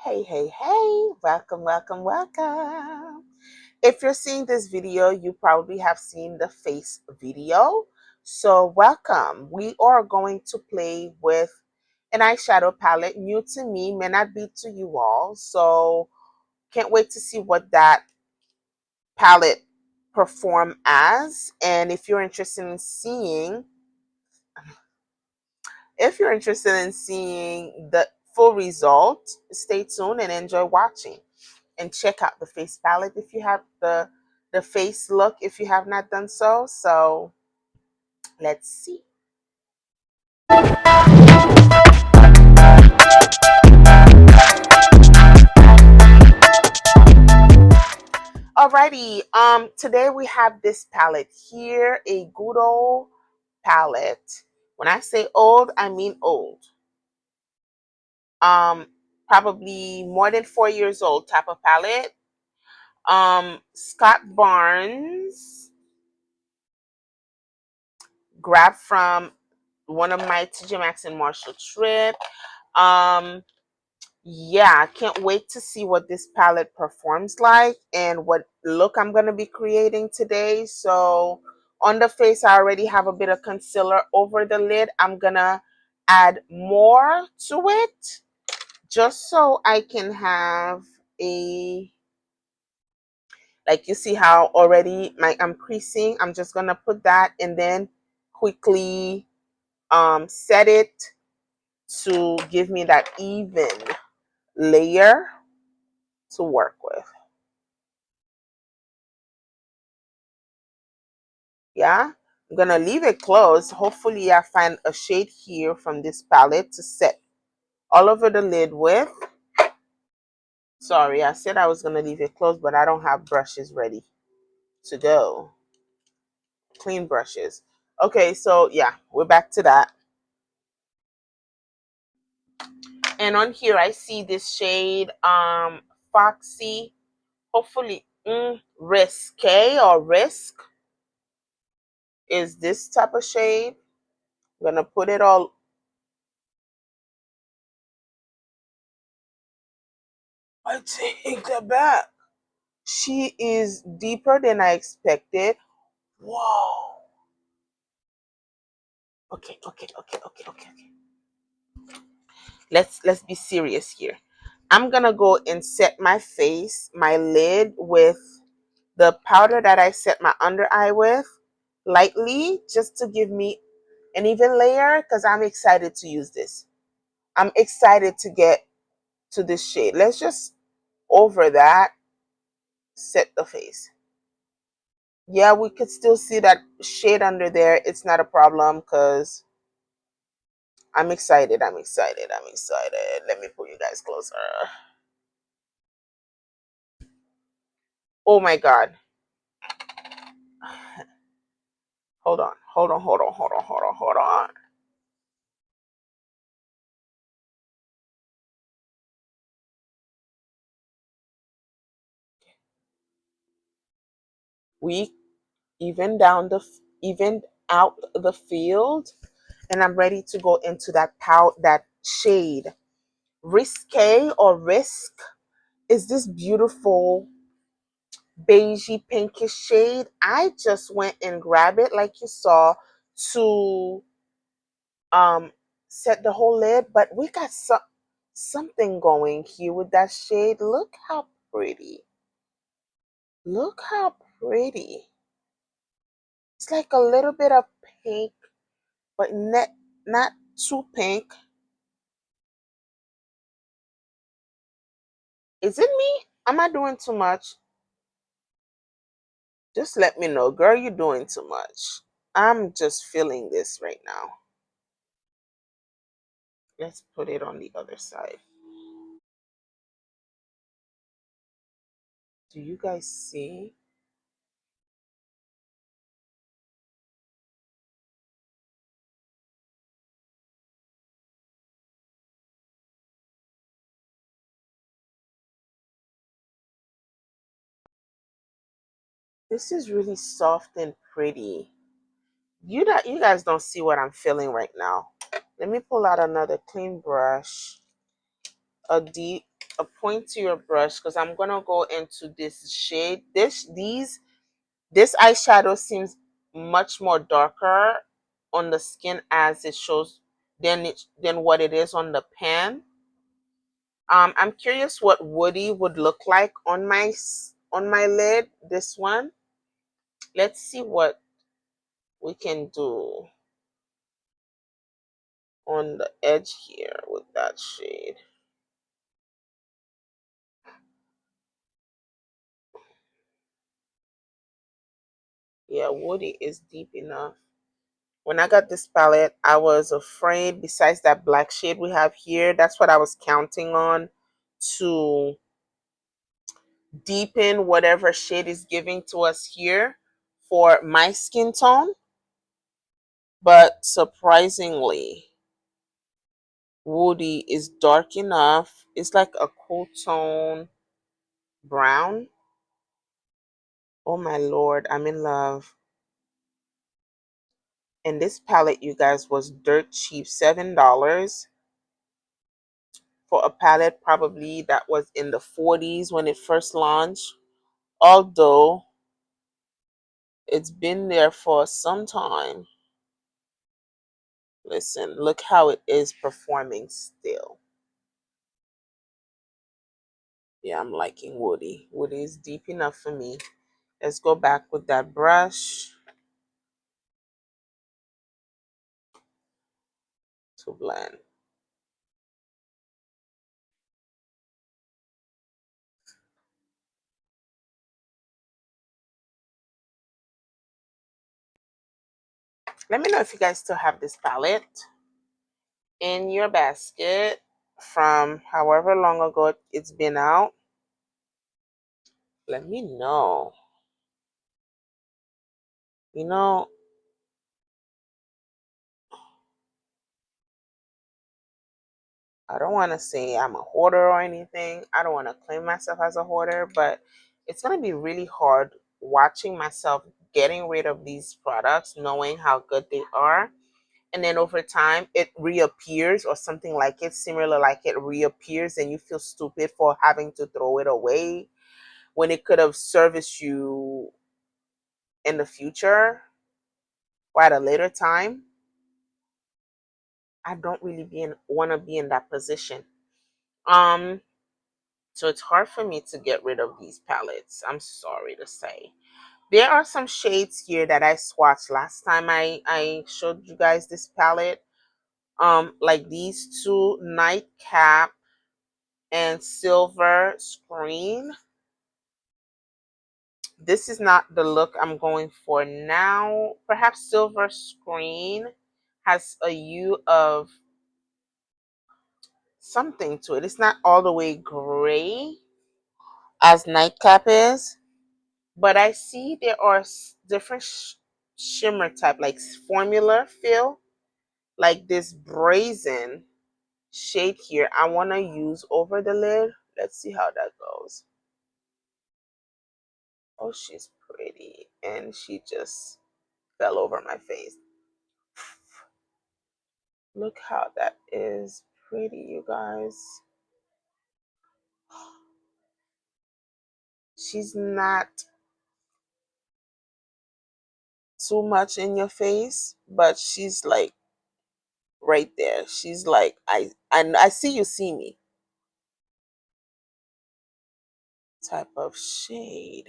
Hey, welcome. If you're seeing this video, you probably have seen the face video. So welcome. We are going to play with an eyeshadow palette, new to me, may not be to you all. So can't wait to see what that palette perform as. And if you're interested in seeing the full result, stay tuned and enjoy watching. And check out the face palette if you have the face look if you have not done so. So let's see. Alrighty, today we have this palette here, a good old palette. When I say old, I mean old. Um, Probably more than 4 years old type of palette. Scott Barnes, grabbed from one of my TJ Maxx and Marshall trip. Um, yeah, I can't wait to see what this palette performs like and what look I'm going to be creating today. So on the face, I already have a bit of concealer over the lid. I'm going to add more to it just so I can have a, like you see how already I'm creasing. I'm just going to put that and then quickly set it to give me that even layer to work with. Yeah, I'm gonna leave it closed. Hopefully I find a shade here from this palette to set all over the lid with. Sorry, I said I was gonna leave it closed, but I don't have brushes ready to go. Clean brushes. Okay, so yeah, we're back to that. And on here I see this shade Foxy, hopefully Risque or Risk is this type of shade. I'm gonna put it all. I take that back. She is deeper than I expected. Whoa. Okay. Let's be serious here. I'm gonna go and set my face, my lid with the powder that I set my under eye with lightly, just to give me an even layer because I'm excited to use this. I'm excited to get to this shade. Let's just over that set the face. Yeah, we could still see that shade under there. It's not a problem because I'm excited. Let me pull you guys closer. Oh my God. Hold on. We evened out the field, and I'm ready to go into that shade. Risque or Risk is this beautiful beigey pinkish shade. I just went and grabbed it like you saw to um set the whole lid, but we got something going here with that shade. Pretty look how pretty. It's like a little bit of pink, but not too pink. Is it me? Am I doing too much? Just let me know, girl. You're doing too much. I'm just feeling this right now. Let's put it on the other side. Do you guys see? This is really soft and pretty. You guys don't see what I'm feeling right now. Let me pull out another clean brush. A deep a pointier brush because I'm gonna go into this shade. This eyeshadow seems much more darker on the skin as it shows than what it is on the pan. I'm curious what Woody would look like on my lid. This one. Let's see what we can do on the edge here with that shade. Yeah, Woody is deep enough. When I got this palette, I was afraid, besides that black shade we have here, that's what I was counting on to deepen whatever shade is giving to us here for my skin tone. But surprisingly, Woody is dark enough. It's like a cool tone brown. Oh my lord, I'm in love. And this palette, you guys, was dirt cheap, $7 for a palette probably that was in the 40s when it first launched. Although it's been there for some time. Listen, look how it is performing still. Yeah, I'm liking Woody. Woody is deep enough for me. Let's go back with that brush to blend. Let me know if you guys still have this palette in your basket from however long ago it's been out. Let me know. You know, I don't want to say I'm a hoarder or anything. I don't want to claim myself as a hoarder, but it's going to be really hard watching myself getting rid of these products, knowing how good they are. And then over time, it reappears or something like it, similar like it reappears, and you feel stupid for having to throw it away when it could have serviced you in the future or at a later time. I don't really want to be in that position. Um, So it's hard for me to get rid of these palettes. I'm sorry to say. There are some shades here that I swatched last time I showed you guys this palette. Like these two, Nightcap and Silver Screen. This is not the look I'm going for now. Perhaps Silver Screen has a hue of something to it. It's not all the way gray as Nightcap is. But I see there are different shimmer type, like formula fill, like this brazen shade here. I want to use over the lid. Let's see how that goes. Oh, she's pretty. And she just fell over my face. Look how that is pretty, you guys. She's not too much in your face, but she's like right there. She's like, I see you see me type of shade.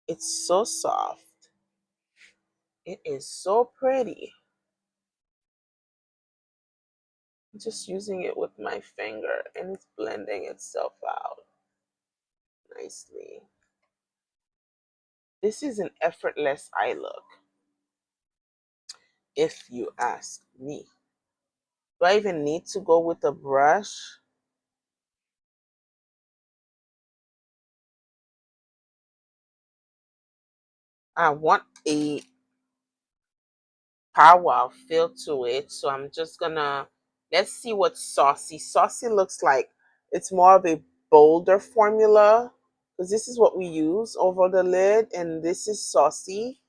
It's so soft. It is so pretty. Just using it with my finger and it's blending itself out nicely. This is an effortless eye look, if you ask me. Do I even need to go with a brush? I want a powwow feel to it, so I'm just gonna, let's see what Saucy looks like. It's more of a bolder formula because this is what we use over the lid, and this is Saucy,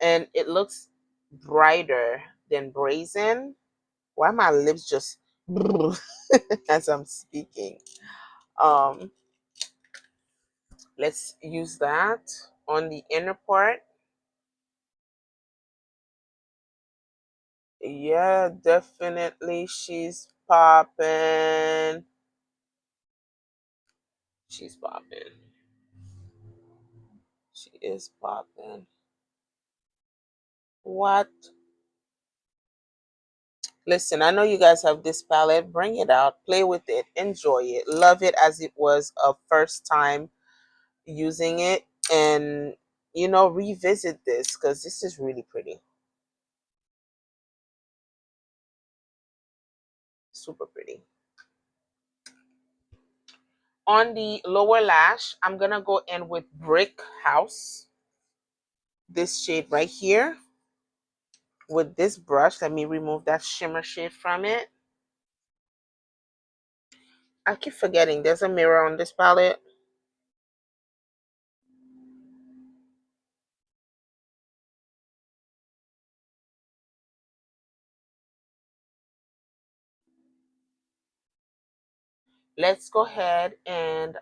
and it looks brighter than Brazen. Why my lips just as I'm speaking. Um, let's use that on the inner part. Yeah, definitely she's popping. She's popping. She is popping. What? Listen, I know you guys have this palette. Bring it out, play with it, enjoy it, love it as it was a first time using it, and revisit this because this is really pretty. Super pretty. On the lower lash, I'm gonna go in with Brick House, this shade right here. With this brush, let me remove that shimmer shade from it. I keep forgetting there's a mirror on this palette. Let's go ahead and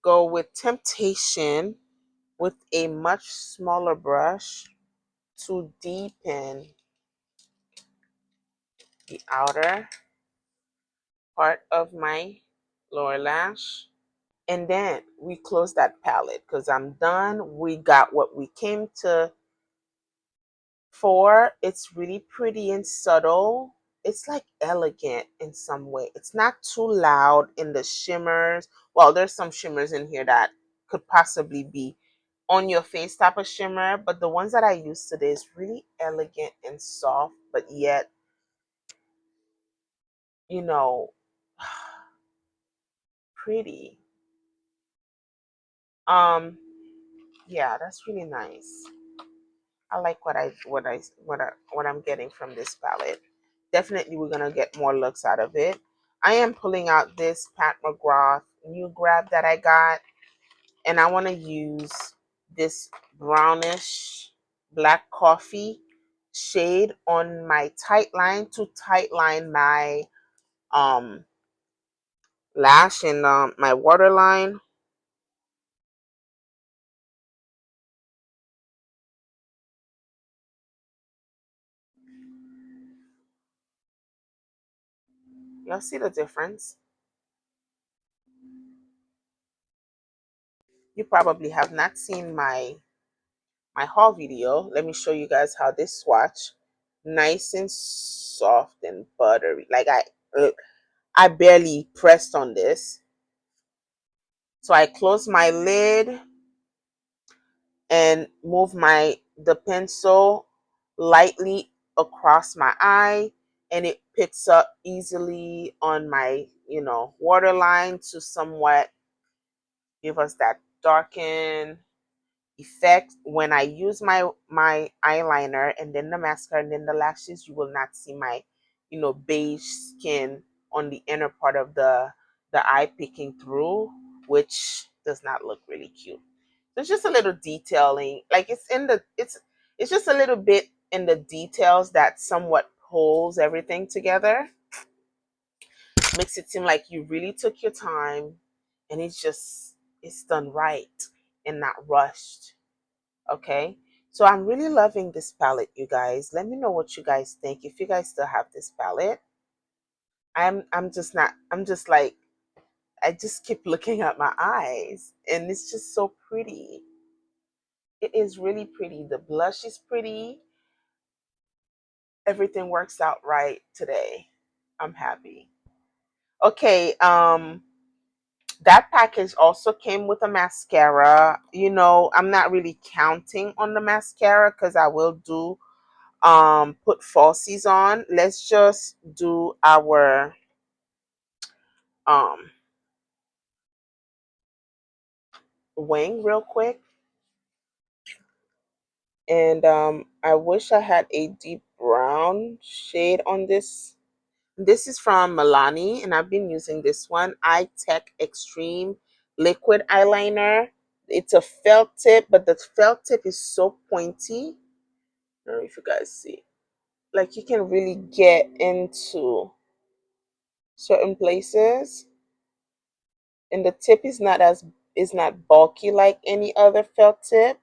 go with Temptation with a much smaller brush to deepen the outer part of my lower lash. And then we close that palette because I'm done. We got what we came to for. It's really pretty and subtle. It's like elegant in some way. It's not too loud in the shimmers. Well, there's some shimmers in here that could possibly be on your face type of shimmer, but the ones that I use today is really elegant and soft, but yet, you know, pretty. Um, yeah, that's really nice. I like what I'm getting from this palette. Definitely we're gonna get more looks out of it. I am pulling out this Pat McGrath new grab that I got, and I want to use this brownish black coffee shade on my tight line to tight line my um lash and my waterline. Y'all see the difference? You probably have not seen my haul video. Let me show you guys how this swatch, nice and soft and buttery. Like I barely pressed on this. So I close my lid and move the pencil lightly across my eye, and it picks up easily on my waterline to somewhat give us that darken effect. When I use my eyeliner and then the mascara and then the lashes, you will not see my beige skin on the inner part of the eye peeking through, which does not look really cute. There's just a little detailing, like it's just a little bit in the details that somewhat pulls everything together, makes it seem like you really took your time, and it's done right and not rushed. Okay, so I'm really loving this palette, you guys. Let me know what you guys think. If you guys still have this palette, I'm just like, I just keep looking at my eyes, and it's just so pretty. It is really pretty. The blush is pretty. Everything works out right today. I'm happy. Okay, that package also came with a mascara. I'm not really counting on the mascara because I will do put falsies on. Let's just do our um wing real quick. And I wish I had a deep brown shade on this. This is from Milani, and I've been using this one, Eye Tech Extreme Liquid Eyeliner. It's a felt tip, but the felt tip is so pointy. I don't know if you guys see. like you can really get into certain places, and the tip is not bulky like any other felt tip.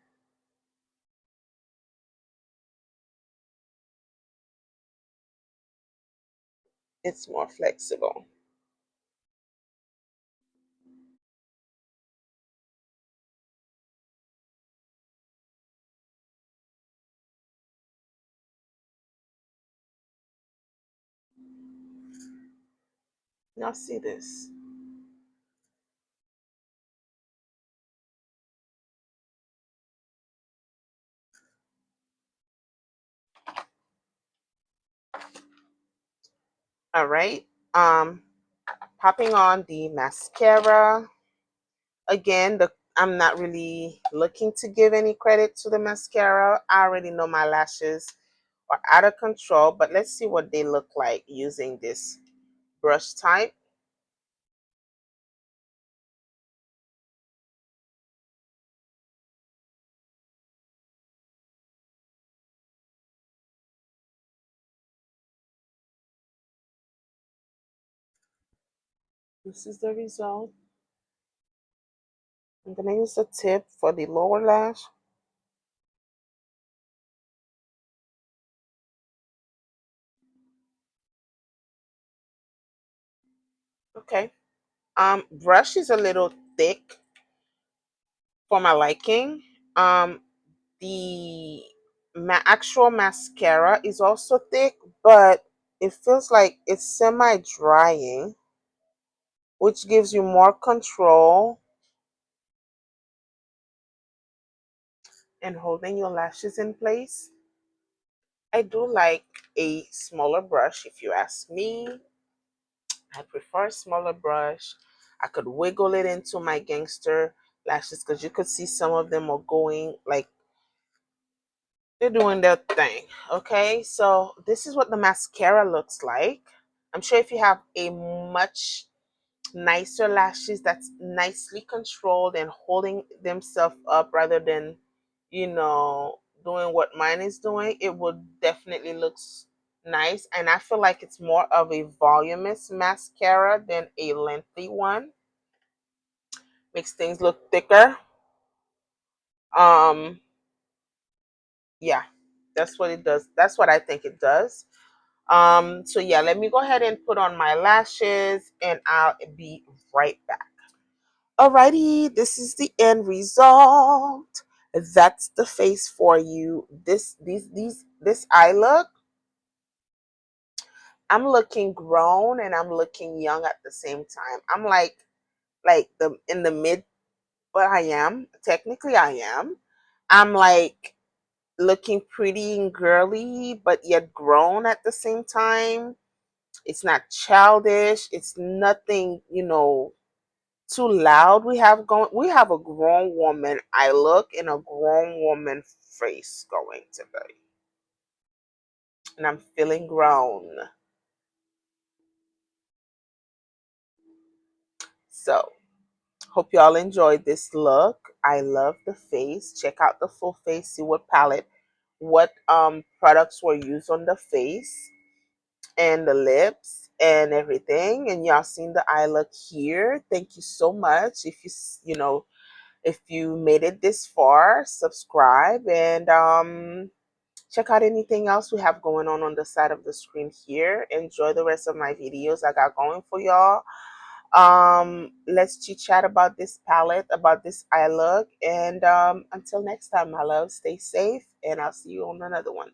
It's more flexible. Now see this. All right. Um, Popping on the mascara. Again, I'm not really looking to give any credit to the mascara. I already know my lashes are out of control, but let's see what they look like using this brush type. This is the result. I'm gonna use the tip for the lower lash. Okay. Brush is a little thick for my liking. The actual mascara is also thick, but it feels like it's semi-drying, which gives you more control in holding your lashes in place. I do like a smaller brush if you ask me. I prefer a smaller brush. I could wiggle it into my gangster lashes because you could see some of them are going like they're doing their thing. Okay, so this is what the mascara looks like. I'm sure if you have a much nicer lashes that's nicely controlled and holding themselves up rather than, doing what mine is doing, it would definitely looks nice. And I feel like it's more of a voluminous mascara than a lengthy one. Makes things look thicker. Um, yeah, that's what it does. That's what I think it does. So yeah, let me go ahead and put on my lashes and I'll be right back. Alrighty, this is the end result. That's the face for you. This eye look, I'm looking grown and I'm looking young at the same time. I'm like the in the mid, but I am. Technically I am. I'm like looking pretty and girly, but yet grown at the same time. It's not childish. It's nothing, too loud. We have a grown woman eye look and a grown woman face going today. And I'm feeling grown. So hope y'all enjoyed this look. I love the face. Check out the full face, see what products were used on the face and the lips and everything. And y'all seen the eye look here. Thank you so much. If you made it this far, subscribe and check out anything else we have going on the side of the screen here. Enjoy the rest of my videos I got going for y'all. Let's chit chat about this palette, about this eye look, and until next time, my love, stay safe, and I'll see you on another one.